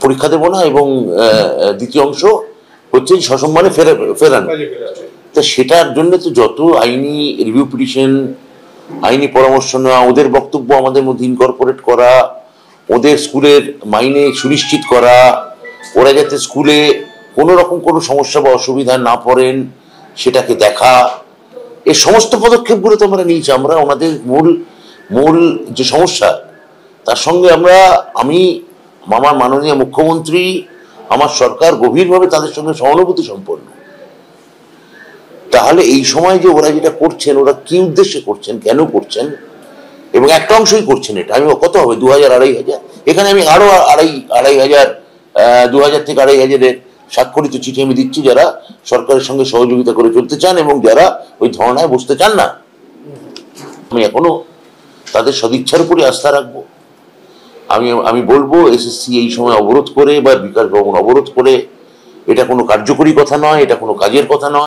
পরীক্ষা দেবো না, এবং দ্বিতীয় অংশ হচ্ছে সসম্মানে ফেরান। তা সেটার জন্য তো যত আইনি রিভিউ পিটিশন, আইনি পরামর্শ নেওয়া, ওদের বক্তব্য আমাদের মধ্যে ইনকর্পোরেট করা, ওদের স্কুলের মাইনে সুনিশ্চিত করা, ওরা যাতে স্কুলে কোনো রকম কোনো সমস্যা বা অসুবিধা না পড়েন সেটাকে দেখা, এই সমস্ত পদক্ষেপগুলো তো আমরা নিয়েছি। আমরা ওনাদের মূল যে সমস্যা তার সঙ্গে আমি আমার মাননীয় মুখ্যমন্ত্রী, আমার সরকার গভীরভাবে তাদের সঙ্গে সহানুভূতি সম্পন্ন। তাহলে এই সময় যে ওরা যেটা করছেন, ওরা কি উদ্দেশ্যে করছেন, কেন করছেন, এবং একটা অংশই করছেন এটা, আমি কত হবে 2000 2500, এখানে আমি আরো 2500 2000 থেকে 2500-এর স্বাক্ষরিত চিঠি আমি দিচ্ছি যারা সরকারের সঙ্গে সহযোগিতা করে চলতে চান এবং যারা ওই ধর্নায় বসতে চান না। আমি এখনো তাদের সদিচ্ছার উপরে আস্থা রাখবো। আমি বলবো এসএসসি এই সময় অবরোধ করে বা বিকাশ ভবন অবরোধ করে এটা কোনো কার্যকরী কথা নয়, এটা কোনো কাজের কথা নয়।